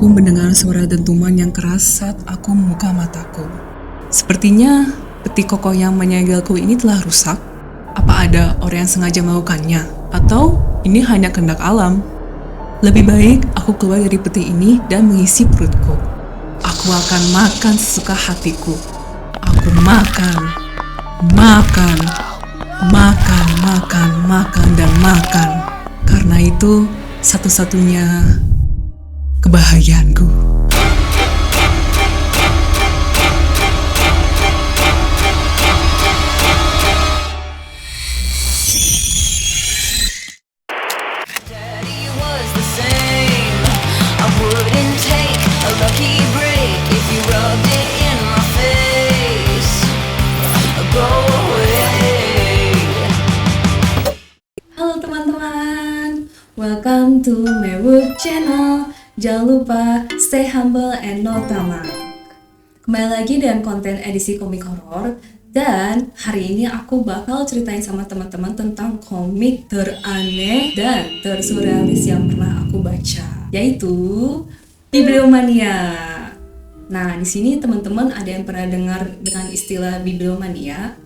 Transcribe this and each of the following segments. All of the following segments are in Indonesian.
Aku mendengar suara dentuman yang keras saat aku membuka mataku. Sepertinya peti kokoh yang menyegelku ini telah rusak. Apa ada orang yang sengaja melakukannya? Atau ini hanya kehendak alam? Lebih baik aku keluar dari peti ini dan mengisi perutku. Aku akan makan sesuka hatiku. Aku makan, dan makan. Karena itu satu-satunya kebahagiaanku. Daddy was the same. I wouldn't take a lucky break if you rubbed it in my face. Go away. Halo teman-teman, welcome to my work channel. Jangan lupa stay humble and no tamak. Kembali lagi dengan konten edisi komik horor. Dan hari ini aku bakal ceritain sama teman-teman tentang komik teraneh dan tersurrealis yang pernah aku baca, yaitu Bibliomania. Nah, di sini teman-teman ada yang pernah dengar dengan istilah bibliomania?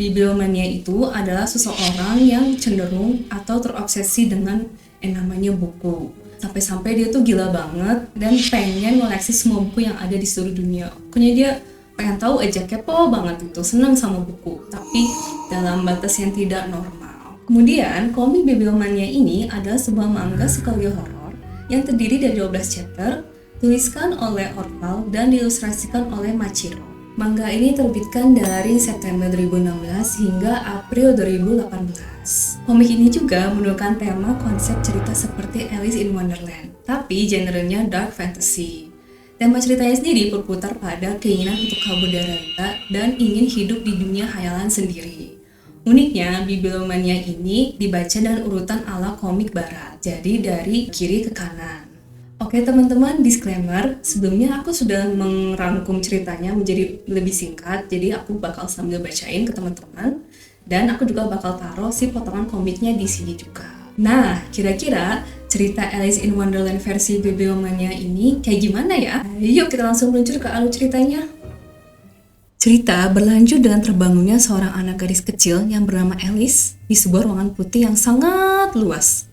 Bibliomania itu adalah seseorang yang cenderung atau terobsesi dengan yang namanya buku. Sampai-sampai dia tuh gila banget dan pengen ngoleksi semua buku yang ada di seluruh dunia. Pokoknya dia pengen tahu aja, kepo banget itu, senang sama buku, tapi dalam batas yang tidak normal. Kemudian, komik Bibliomania ini adalah sebuah manga psikologi horor yang terdiri dari 12 chapter, tuliskan oleh Orval dan diilustrasikan oleh Machiro. Manga ini terbitkan dari September 2016 hingga April 2018. Komik ini juga menunjukkan tema konsep cerita seperti Alice in Wonderland, tapi genrenya dark fantasy. Tema ceritanya sendiri berputar pada keinginan untuk kabur dari realita dan ingin hidup di dunia khayalan sendiri. Uniknya, Bibliomania ini dibaca dengan urutan ala komik barat, jadi dari kiri ke kanan. Oke teman-teman, disclaimer, sebelumnya aku sudah merangkum ceritanya menjadi lebih singkat, jadi aku bakal sambil bacain ke teman-teman, dan aku juga bakal taruh si potongan komiknya di sini juga. Nah, kira-kira cerita Alice in Wonderland versi Bibliomania ini kayak gimana ya? Yuk kita langsung meluncur ke alur ceritanya. Cerita berlanjut dengan terbangunnya seorang anak gadis kecil yang bernama Alice di sebuah ruangan putih yang sangat luas.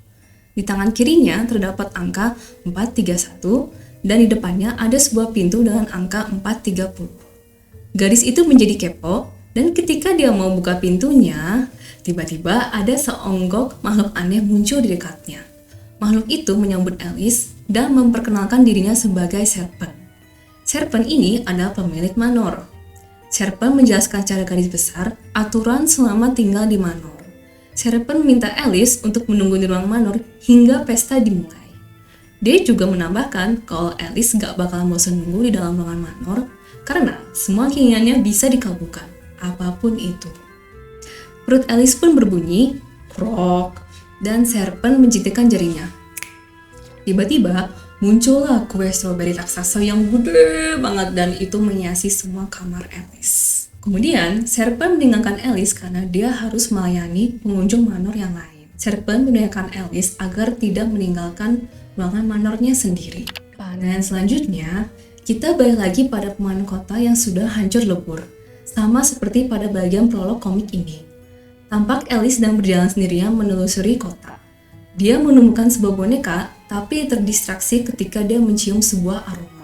Di tangan kirinya terdapat angka 431 dan di depannya ada sebuah pintu dengan angka 430. Gadis itu menjadi kepo dan ketika dia mau buka pintunya, tiba-tiba ada seonggok makhluk aneh muncul di dekatnya. Makhluk itu menyambut Alice dan memperkenalkan dirinya sebagai Serpent. Serpent ini adalah pemilik manor. Serpent menjelaskan secara garis besar aturan selama tinggal di manor. Serpent minta Alice untuk menunggu di ruang manor hingga pesta dimulai. Dia juga menambahkan kalau Alice gak bakalan bosan nunggu di dalam ruangan manor karena semua keinginannya bisa dikabulkan, apapun itu. Perut Alice pun berbunyi, krok, dan Serpent menjitikkan jarinya. Tiba-tiba muncullah kue stroberi raksasa yang gede banget dan itu menghiasi semua kamar Alice. Kemudian, Serpent meninggalkan Alice karena dia harus melayani pengunjung manor yang lain. Serpent meninggalkan Alice agar tidak meninggalkan ruangan manornya sendiri. Dan selanjutnya, kita balik lagi pada pemandangan kota yang sudah hancur lebur. Sama seperti pada bagian prolog komik ini. Tampak Alice sedang berjalan sendirian menelusuri kota. Dia menemukan sebuah boneka, tapi terdistraksi ketika dia mencium sebuah aroma.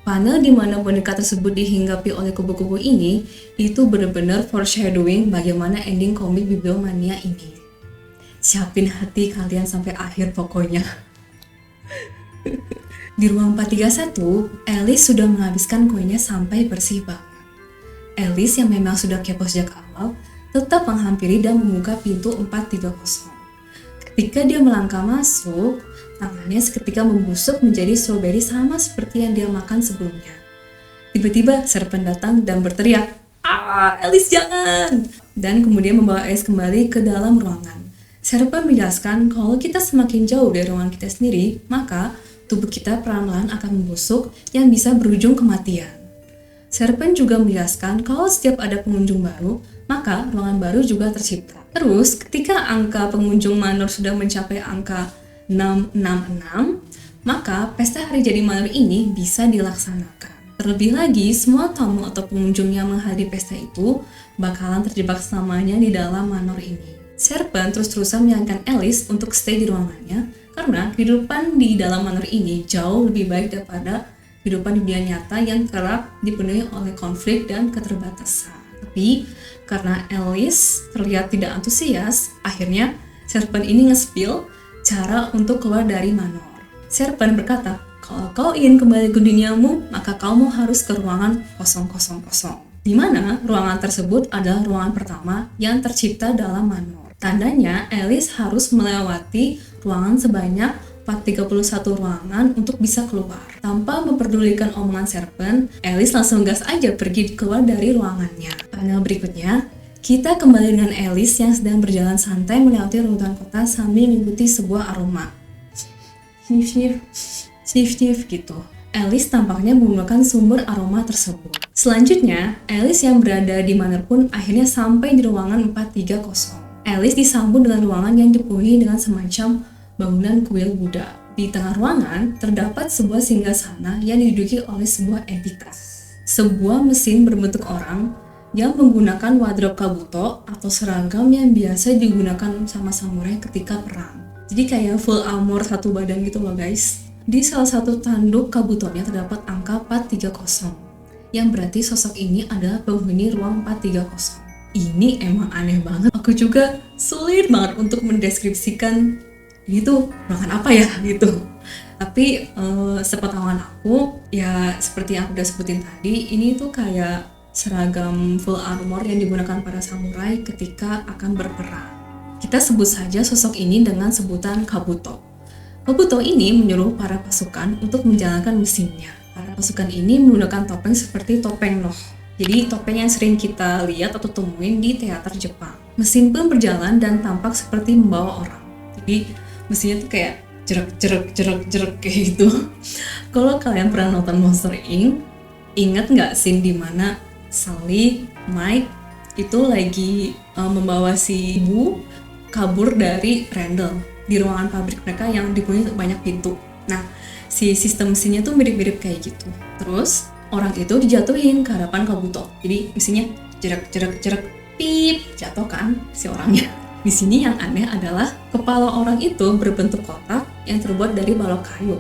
Panel di mana boneka tersebut dihinggapi oleh kubu-kubu ini, itu benar-benar foreshadowing bagaimana ending komik Bibliomania ini. Siapin hati kalian sampai akhir pokoknya. Di ruang 431, Alice sudah menghabiskan kuenya sampai bersih banget. Alice yang memang sudah kepo sejak awal, tetap menghampiri dan membuka pintu 430. Ketika dia melangkah masuk, tangannya seketika membusuk menjadi stroberi sama seperti yang dia makan sebelumnya. Tiba-tiba Serpent datang dan berteriak, Alice jangan! Dan kemudian membawa Alice kembali ke dalam ruangan. Serpent menjelaskan kalau kita semakin jauh dari ruangan kita sendiri, maka tubuh kita perlahan-lahan akan membusuk yang bisa berujung kematian. Serpent juga menjelaskan kalau setiap ada pengunjung baru, maka ruangan baru juga tercipta. Terus, ketika angka pengunjung manor sudah mencapai angka 666, maka pesta hari jadi Manor ini bisa dilaksanakan. Terlebih lagi, semua tamu atau pengunjung yang menghadiri pesta itu bakalan terjebak selamanya di dalam Manor ini. Serpent terus-terusan menyarankan Alice untuk stay di ruangannya karena kehidupan di dalam Manor ini jauh lebih baik daripada kehidupan di dunia nyata yang kerap dipenuhi oleh konflik dan keterbatasan. Tapi karena Alice terlihat tidak antusias, akhirnya Serpent ini nge-spill cara untuk keluar dari Manor. Serpent berkata, kalau kau ingin kembali ke duniamu, maka kamu harus ke ruangan 000. Di mana ruangan tersebut adalah ruangan pertama yang tercipta dalam Manor. Tandanya Alice harus melewati ruangan sebanyak 431 ruangan untuk bisa keluar. Tanpa memperdulikan omongan Serpent, Alice langsung gas aja pergi keluar dari ruangannya. Panel berikutnya, kita kembali dengan Alice yang sedang berjalan santai melewati runtuhan kota sambil mengikuti sebuah aroma. Sniff gitu. Alice tampaknya menggunakan sumber aroma tersebut. Selanjutnya, Alice yang berada di Manor pun akhirnya sampai di ruangan 430. Alice disambut dengan ruangan yang dipenuhi dengan semacam bangunan kuil Buddha. Di tengah ruangan terdapat sebuah singgasana yang diduduki oleh sebuah entitas. Sebuah mesin berbentuk orang yang menggunakan wardrobe kabuto atau seragam yang biasa digunakan sama samurai ketika perang. Jadi kayak full armor satu badan gitu loh guys. Di salah satu tanduk kabutonya terdapat angka 430, yang berarti sosok ini adalah penghuni ruang 430. Ini emang aneh banget. Aku juga sulit banget untuk mendeskripsikan ini tuh ruangan apa ya gitu. Tapi sepengetahuan aku, ya seperti yang aku udah sebutin tadi, ini tuh kayak seragam full armor yang digunakan para samurai ketika akan berperang. Kita sebut saja sosok ini dengan sebutan Kabuto. Kabuto ini menyuruh para pasukan untuk menjalankan mesinnya. Para pasukan ini menggunakan topeng seperti topeng Noh. Jadi topeng yang sering kita lihat atau temuin di teater Jepang. Mesin pun berjalan dan tampak seperti membawa orang. Jadi mesinnya tuh kayak jerak kayak gitu. Kalau kalian pernah nonton Monster Inc, ingat nggak scene di mana Sally, Mike itu lagi membawa si ibu kabur dari Randall di ruangan pabrik mereka yang dipenuhi banyak pintu. Nah, si sistem mesinnya tuh mirip-mirip kayak gitu. Terus orang itu dijatuhin ke hadapan Kabuto. Jadi mesinnya jerak pip, jatuh kan si orangnya. Di sini yang aneh adalah kepala orang itu berbentuk kotak yang terbuat dari balok kayu.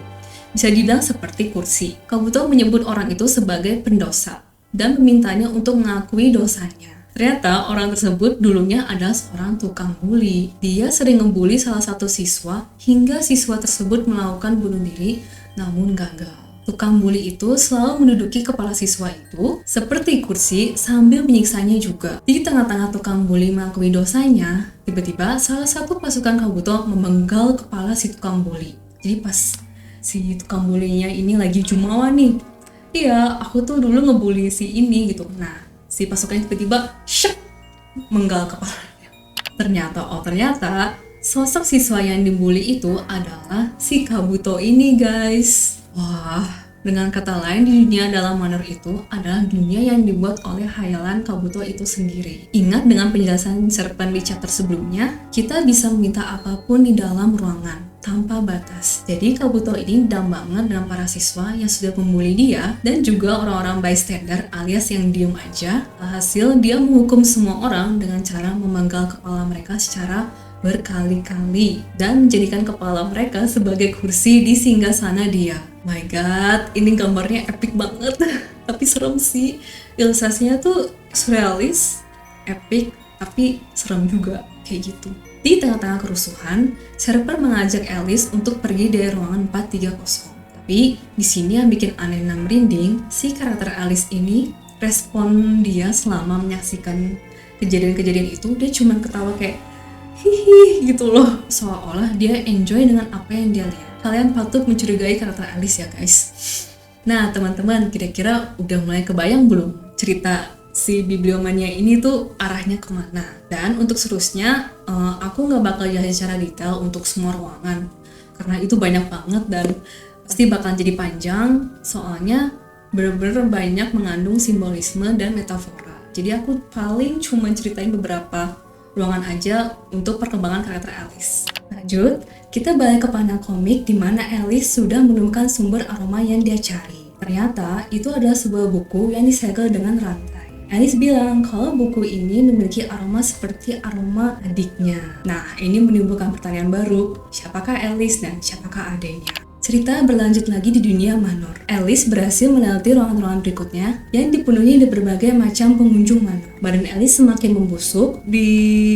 Bisa dibilang seperti kursi. Kabuto menyebut orang itu sebagai pendosa dan memintanya untuk mengakui dosanya. Ternyata orang tersebut dulunya adalah seorang tukang bully. Dia sering ngebully salah satu siswa hingga siswa tersebut melakukan bunuh diri namun gagal. Tukang bully itu selalu menduduki kepala siswa itu seperti kursi sambil menyiksanya juga. Di tengah-tengah tukang bully mengakui dosanya, tiba-tiba salah satu pasukan Kabuto memenggal kepala si tukang bully. Jadi pas si tukang bully-nya ini lagi jumawa nih, iya aku tuh dulu ngebully si ini gitu. Nah, si pasukannya tiba-tiba syek menggal kepalanya. Ternyata sosok siswa yang dibully itu adalah si Kabuto ini guys. Wah, dengan kata lain di dunia dalam Manor itu adalah dunia yang dibuat oleh khayalan Kabuto itu sendiri. Ingat dengan penjelasan Serpent di chapter sebelumnya, kita bisa meminta apapun di dalam ruangan tanpa batas. Jadi Kabuto ini dendam banget dengan para siswa yang sudah membuli dia dan juga orang-orang bystander alias yang diem aja. Alhasil dia menghukum semua orang dengan cara memenggal kepala mereka secara berkali-kali dan menjadikan kepala mereka sebagai kursi di singgasana dia. My god, ini gambarnya epic banget. Tapi serem sih. Ilustrasinya tuh surrealis, epic, tapi serem juga kayak gitu. Di tengah-tengah kerusuhan, Serpent mengajak Alice untuk pergi dari ruangan 430. Tapi di sini yang bikin aneh dan merinding, si karakter Alice ini respon dia selama menyaksikan kejadian-kejadian itu, dia cuma ketawa kayak hihi gitu loh, seolah-olah dia enjoy dengan apa yang dia lihat. Kalian patut mencurigai karakter Alice ya guys. Nah teman-teman, kira-kira udah mulai kebayang belum cerita si bibliomania ini tuh arahnya kemana? Dan untuk seterusnya, aku nggak bakal jelasin secara detail untuk semua ruangan karena itu banyak banget dan pasti bakal jadi panjang, soalnya bener-bener banyak mengandung simbolisme dan metafora. Jadi aku paling cuma ceritain beberapa ruangan aja untuk perkembangan karakter Alice. Lanjut, kita balik ke panel komik di mana Alice sudah menemukan sumber aroma yang dia cari. Ternyata itu adalah sebuah buku yang disegel dengan rantai. Alice bilang kalau buku ini memiliki aroma seperti aroma adiknya. Nah, ini menimbulkan pertanyaan baru, siapakah Alice dan siapakah adiknya? Cerita berlanjut lagi di dunia Manor. Alice berhasil melewati ruangan-ruangan berikutnya yang dipenuhi dengan berbagai macam pengunjung Manor. Badan Alice semakin membusuk, di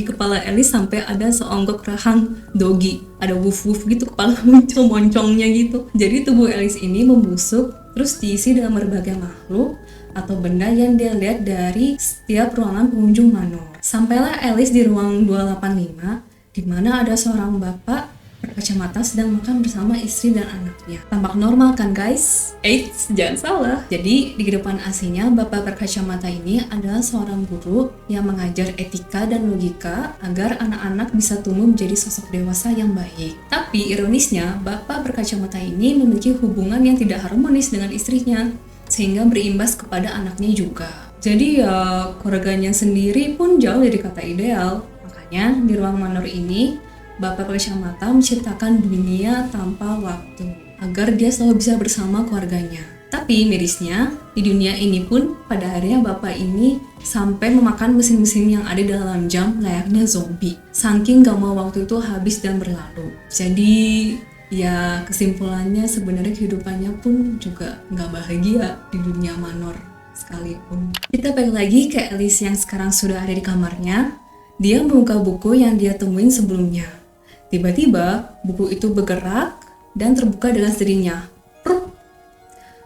kepala Alice sampai ada seonggok rahang dogi. Ada wuf-wuf gitu, kepala moncong-moncongnya gitu. Jadi tubuh Alice ini membusuk, terus diisi dengan berbagai makhluk atau benda yang dia lihat dari setiap ruangan pengunjung Manor. Sampailah Alice di ruang 285, di mana ada seorang bapak berkacamata sedang makan bersama istri dan anaknya. Tampak normal kan guys? Eits, jangan salah. Jadi di kehidupan aslinya bapak berkacamata ini adalah seorang guru yang mengajar etika dan logika agar anak-anak bisa tumbuh menjadi sosok dewasa yang baik. Tapi ironisnya, bapak berkacamata ini memiliki hubungan yang tidak harmonis dengan istrinya, sehingga berimbas kepada anaknya juga. Jadi ya keluarganya sendiri pun jauh dari kata ideal. Makanya di ruang Manor ini Bapak berkacamata menciptakan dunia tanpa waktu agar dia selalu bisa bersama keluarganya. Tapi mirisnya, di dunia ini pun pada akhirnya bapak ini sampai memakan mesin-mesin yang ada di dalam jam layaknya zombie. Saking gak mau waktu itu habis dan berlalu. Jadi ya kesimpulannya sebenarnya kehidupannya pun juga gak bahagia di dunia Manor sekalipun. Kita balik lagi ke Alice yang sekarang sudah ada di kamarnya. Dia membuka buku yang dia temuin sebelumnya. Tiba-tiba, buku itu bergerak dan terbuka dengan sendirinya. Prup!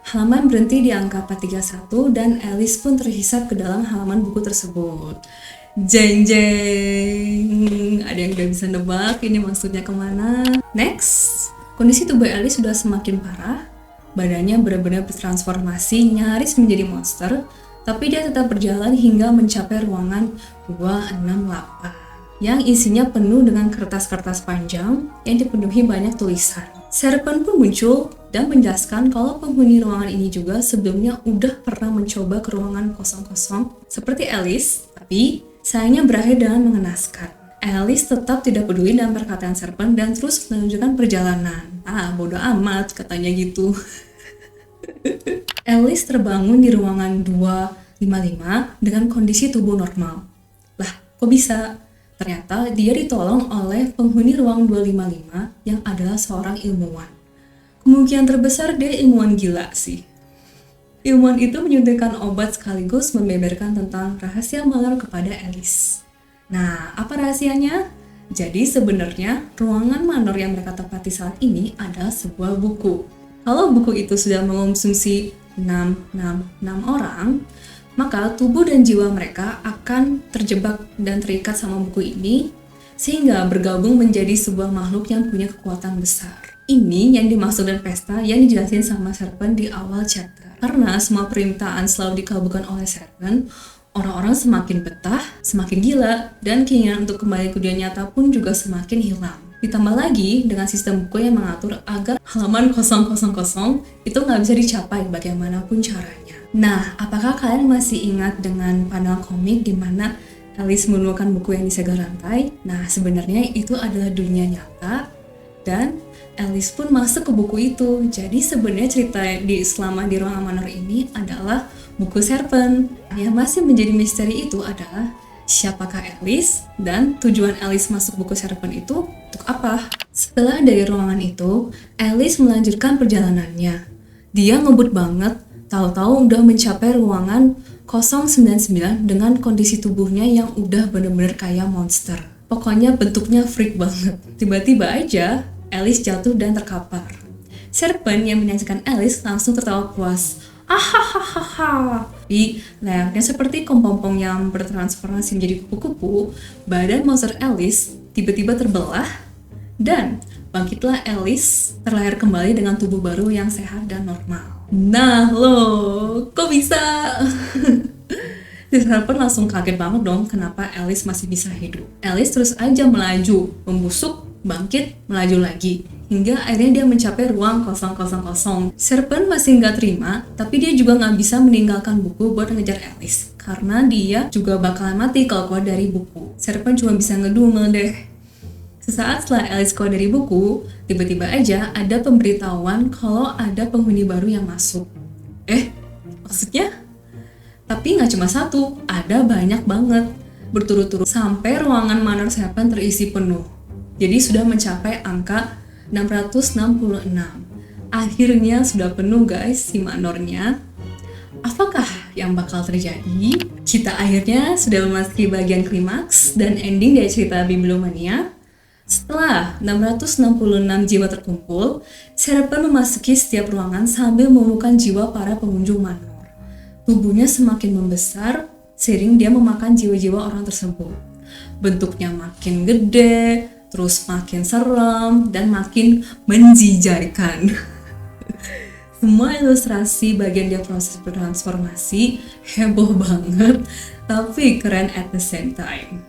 Halaman berhenti di angka 431 dan Alice pun terhisap ke dalam halaman buku tersebut. Jeng jeng! Ada yang udah bisa nebak ini maksudnya kemana? Next! Kondisi tubuh Alice sudah semakin parah. Badannya benar-benar bertransformasi nyaris menjadi monster, tapi dia tetap berjalan hingga mencapai ruangan 268. Yang isinya penuh dengan kertas-kertas panjang yang dipenuhi banyak tulisan. Serpent pun muncul dan menjelaskan kalau penghuni ruangan ini juga sebelumnya udah pernah mencoba ke ruangan kosong-kosong seperti Alice, tapi sayangnya berakhir dengan mengenaskan. Alice tetap tidak peduli dengan perkataan Serpent dan terus melanjutkan perjalanan. Bodoh amat katanya gitu. Alice terbangun di ruangan 255 dengan kondisi tubuh normal. Lah, kok bisa? Ternyata dia ditolong oleh penghuni ruang 255 yang adalah seorang ilmuwan. Kemungkinan terbesar dia ilmuwan gila sih. Ilmuwan itu menyuntikkan obat sekaligus membeberkan tentang rahasia Manor kepada Alice. Nah, apa rahasianya? Jadi sebenarnya ruangan Manor yang mereka tempati saat ini adalah sebuah buku. Kalau buku itu sudah mengonsumsi 666 orang, maka tubuh dan jiwa mereka akan terjebak dan terikat sama buku ini sehingga bergabung menjadi sebuah makhluk yang punya kekuatan besar. Ini yang dimaksud dan pesta yang dijelasin sama Serpent di awal chapter. Karena semua permintaan selalu dikabulkan oleh Serpent, orang-orang semakin betah, semakin gila, dan keinginan untuk kembali ke dunia nyata pun juga semakin hilang. Ditambah lagi dengan sistem buku yang mengatur agar halaman 000 itu nggak bisa dicapai bagaimanapun caranya. Nah, apakah kalian masih ingat dengan panel komik di mana Alice menemukan buku yang disegel rantai? Nah, sebenarnya itu adalah dunia nyata dan Alice pun masuk ke buku itu. Jadi sebenarnya cerita selama di ruangan Manor ini adalah buku Serpent. Yang masih menjadi misteri itu adalah siapakah Alice dan tujuan Alice masuk buku Serpent itu untuk apa? Setelah dari ruangan itu, Alice melanjutkan perjalanannya. Dia ngebut banget. Tahu-tahu udah mencapai ruangan 099 dengan kondisi tubuhnya yang udah bener-bener kayak monster. Pokoknya bentuknya freak banget. Tiba-tiba aja Alice jatuh dan terkapar. Serpent yang menyaksikan Alice langsung tertawa puas. Ahahaha. Di layaknya seperti kepompong yang bertransformasi menjadi kupu-kupu, badan monster Alice tiba-tiba terbelah dan bangkitlah Alice terlahir kembali dengan tubuh baru yang sehat dan normal. Nah lo, kok bisa? Si Serpent langsung kaget banget dong kenapa Alice masih bisa hidup. Alice terus aja melaju, membusuk, bangkit, melaju lagi. Hingga akhirnya dia mencapai ruang 000. Serpent masih nggak terima, tapi dia juga nggak bisa meninggalkan buku buat ngejar Alice. Karena dia juga bakalan mati kalau keluar dari buku. Serpent cuma bisa ngedumel deh. Sesaat setelah Alice keluar dari buku, tiba-tiba aja ada pemberitahuan kalau ada penghuni baru yang masuk. Maksudnya? Tapi nggak cuma satu, ada banyak banget. Berturut-turut sampai ruangan Manor 7 terisi penuh. Jadi sudah mencapai angka 666. Akhirnya sudah penuh guys si Manornya. Apakah yang bakal terjadi? Kita akhirnya sudah memasuki bagian klimaks dan ending dari cerita Bibliomania. Setelah 666 jiwa terkumpul, Serpen memasuki setiap ruangan sambil menemukan jiwa para pengunjung Manor. Tubuhnya semakin membesar seiring dia memakan jiwa-jiwa orang tersebut. Bentuknya makin gede, terus makin serem, dan makin menjijikan. Semua ilustrasi bagian dia proses bertransformasi heboh banget, tapi keren at the same time.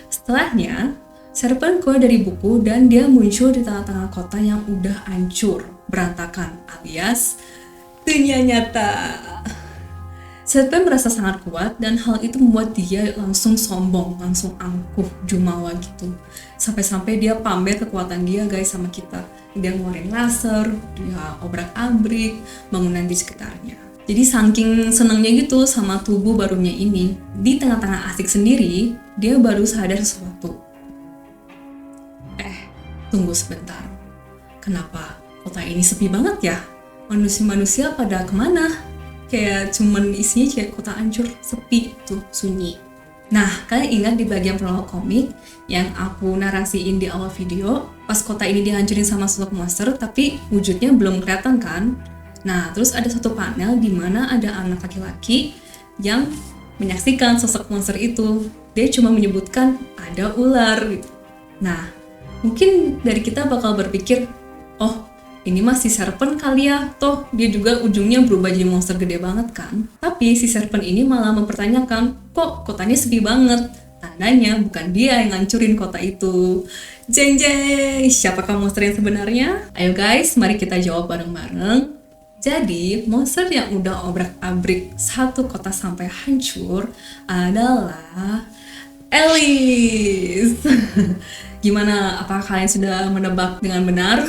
Setelahnya, Serpen keluar dari buku dan dia muncul di tengah-tengah kota yang udah hancur, berantakan, alias dunia nyata. Serpen merasa sangat kuat dan hal itu membuat dia langsung sombong, langsung angkuh, jumawa gitu. Sampai-sampai dia pamer kekuatan dia guys sama kita. Dia ngeluarin laser, dia obrak-abrik bangunan di sekitarnya. Jadi saking senangnya gitu sama tubuh barunya ini, di tengah-tengah asik sendiri, dia baru sadar sesuatu. Tunggu sebentar, kenapa kota ini sepi banget ya? Manusia-manusia pada kemana? Kayak cuman isinya kayak kota hancur, sepi, tuh sunyi. Nah, kalian ingat di bagian prolog komik yang aku narasiin di awal video, pas kota ini dihancurin sama sosok monster, tapi wujudnya belum kelihatan kan? Nah, terus ada satu panel di mana ada anak laki-laki yang menyaksikan sosok monster itu. Dia cuma menyebutkan ada ular gitu. Nah, mungkin dari kita bakal berpikir, oh ini mah si Serpen kali ya, toh dia juga ujungnya berubah jadi monster gede banget kan. Tapi si Serpen ini malah mempertanyakan, kok kotanya sepi banget? Tandanya bukan dia yang ngancurin kota itu. Jeng jeng, siapakah monster yang sebenarnya? Ayo guys, mari kita jawab bareng-bareng. Jadi, monster yang udah obrak-abrik satu kota sampai hancur adalah Alice. Gimana, apakah kalian sudah menebak dengan benar?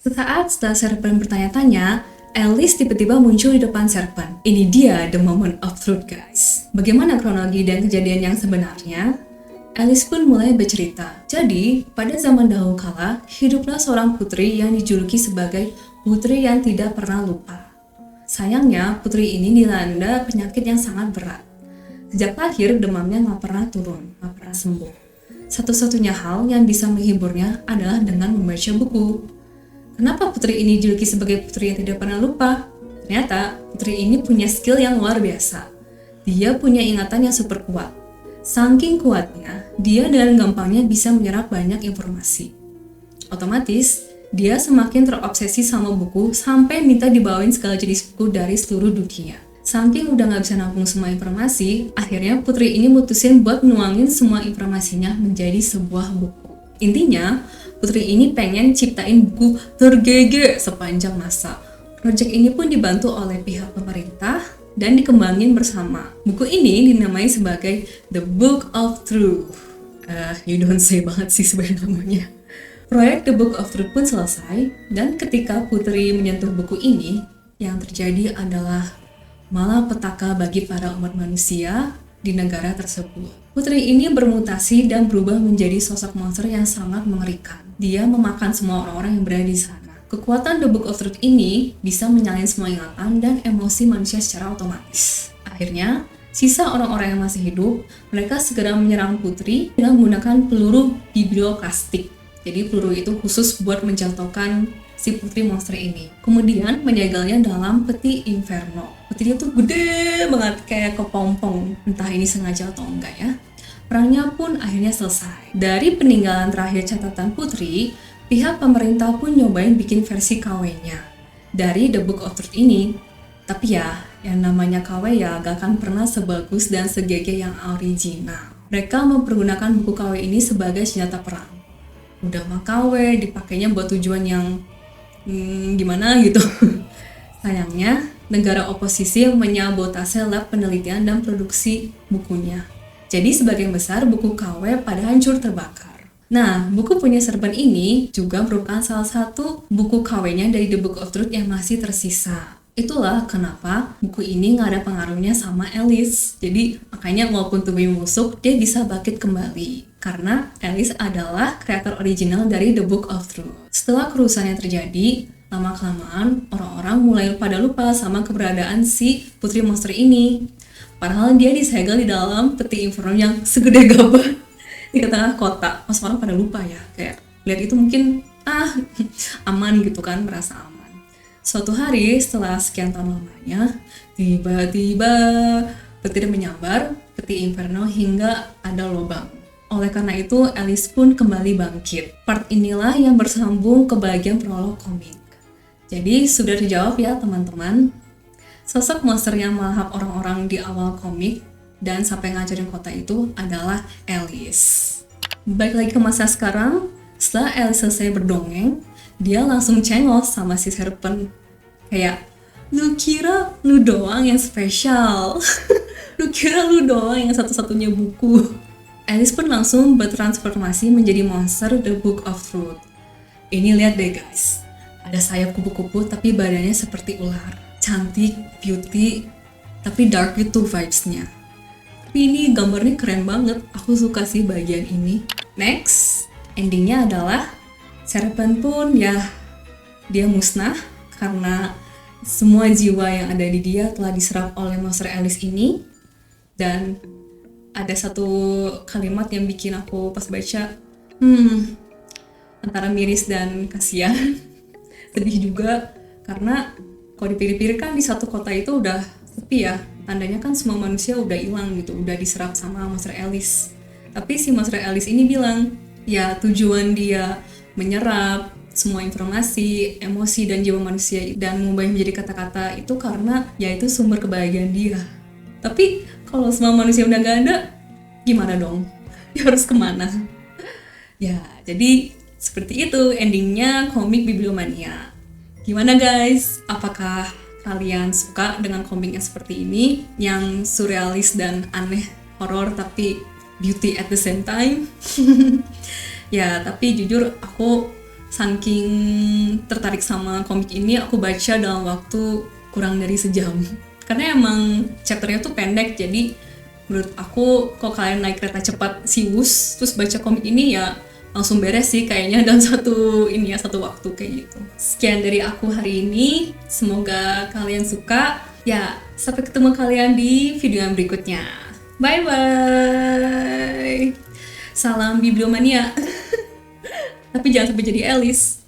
Sesaat setelah Serpen bertanya-tanya, Alice tiba-tiba muncul di depan Serpen. Ini dia the moment of truth guys. Bagaimana kronologi dan kejadian yang sebenarnya? Alice pun mulai bercerita. Jadi, pada zaman dahulu kala, hiduplah seorang putri yang dijuluki sebagai putri yang tidak pernah lupa. Sayangnya, putri ini dilanda penyakit yang sangat berat. Sejak lahir, demamnya nggak pernah turun, nggak pernah sembuh. Satu-satunya hal yang bisa menghiburnya adalah dengan membaca buku. Kenapa putri ini dijuluki sebagai putri yang tidak pernah lupa? Ternyata, putri ini punya skill yang luar biasa. Dia punya ingatan yang super kuat. Saking kuatnya, dia dengan gampangnya bisa menyerap banyak informasi. Otomatis, dia semakin terobsesi sama buku sampai minta dibawain segala jenis buku dari seluruh dunia. Saking udah gak bisa nampung semua informasi, akhirnya putri ini mutusin buat nuangin semua informasinya menjadi sebuah buku. Intinya, putri ini pengen ciptain buku tergege sepanjang masa. Project ini pun dibantu oleh pihak pemerintah dan dikembangin bersama. Buku ini dinamai sebagai The Book of Truth. You don't say banget sih sebenarnya namanya. Proyek The Book of Truth pun selesai, dan ketika putri menyentuh buku ini, yang terjadi adalah malapetaka bagi para umat manusia di negara tersebut. Putri ini bermutasi dan berubah menjadi sosok monster yang sangat mengerikan. Dia memakan semua orang-orang yang berada di sana. Kekuatan The Book of Truth ini bisa menyalin semua ingatan dan emosi manusia secara otomatis. Akhirnya, sisa orang-orang yang masih hidup, mereka segera menyerang putri dengan menggunakan peluru biblioklastik. Jadi peluru itu khusus buat menjatuhkan si putri monster ini. Kemudian menyegelnya dalam peti inferno. Petinya tuh gede banget kayak kepompong, entah ini sengaja atau enggak ya. Perangnya pun akhirnya selesai. Dari peninggalan terakhir catatan putri, pihak pemerintah pun nyobain bikin versi KW-nya dari The Book of Truth ini. Tapi ya, yang namanya KW ya gak akan pernah sebagus dan segege yang original. Mereka mempergunakan buku KW ini sebagai senjata perang. Udah mah KW dipakainya buat tujuan yang gimana gitu. Sayangnya, negara oposisi menyabotase lab penelitian dan produksi bukunya. Jadi sebagian besar buku KW pada hancur terbakar. Nah, buku punya Serpent ini juga merupakan salah satu buku KW-nya dari The Book of Truth yang masih tersisa. Itulah kenapa buku ini nggak ada pengaruhnya sama Alice. Jadi makanya walaupun tubuhnya busuk, dia bisa bangkit kembali. Karena Alice adalah kreator original dari The Book of Truth. Setelah kerusuhan yang terjadi, lama-kelamaan orang-orang mulai pada lupa sama keberadaan si putri monster ini. Padahal dia disegel di dalam peti inferno yang segede gabah di tengah kota. Pas orang pada lupa ya, kayak lihat itu mungkin aman gitu kan, merasa aman. Suatu hari setelah sekian tahun lamanya, tiba-tiba petir menyambar peti inferno hingga ada lubang. Oleh karena itu, Alice pun kembali bangkit. Part inilah yang bersambung ke bagian prolog komik. Jadi sudah dijawab ya teman-teman. Sosok monster yang melahap orang-orang di awal komik dan sampai ngancurin kota itu adalah Alice. Baik lagi ke masa sekarang, setelah Alice selesai berdongeng, dia langsung cengol sama si Serpent. Kayak, lu kira lu doang yang spesial? Lu kira lu doang yang satu-satunya buku? Alice pun langsung bertransformasi menjadi monster The Book of Truth. Ini lihat deh guys, ada sayap kupu-kupu tapi badannya seperti ular. Cantik, beauty, tapi dark gitu vibes-nya. Tapi ini gambarnya keren banget, aku suka sih bagian ini. Next, endingnya adalah Serpent pun ya, dia musnah karena semua jiwa yang ada di dia telah diserap oleh monster Alice ini. Dan ada satu kalimat yang bikin aku pas baca, antara miris dan kasihan. Sedih juga, karena kalau dipikir-pikir kan di satu kota itu udah sepi ya, tandanya kan semua manusia udah hilang gitu, udah diserap sama monster Alice. Tapi si monster Alice ini bilang, ya tujuan dia menyerap semua informasi, emosi, dan jiwa manusia dan mengubahnya menjadi kata-kata itu karena ya itu sumber kebahagiaan dia. Tapi kalau semua manusia udah gak ada, gimana dong? Dia harus kemana? Ya, jadi seperti itu endingnya komik Bibliomania. Gimana guys? Apakah kalian suka dengan komik yang seperti ini? Yang surrealis dan aneh, horor tapi beauty at the same time? Ya, tapi jujur aku saking tertarik sama komik ini, aku baca dalam waktu kurang dari sejam. Karena emang chapternya tuh pendek, jadi menurut aku kalau kalian naik kereta cepat siwus terus baca komik ini ya langsung beres sih kayaknya dalam satu waktu kayak gitu. Sekian dari aku hari ini, semoga kalian suka. Ya, sampai ketemu kalian di video yang berikutnya. Bye bye. Salam Bibliomania. Tapi jangan sampai jadi Alice.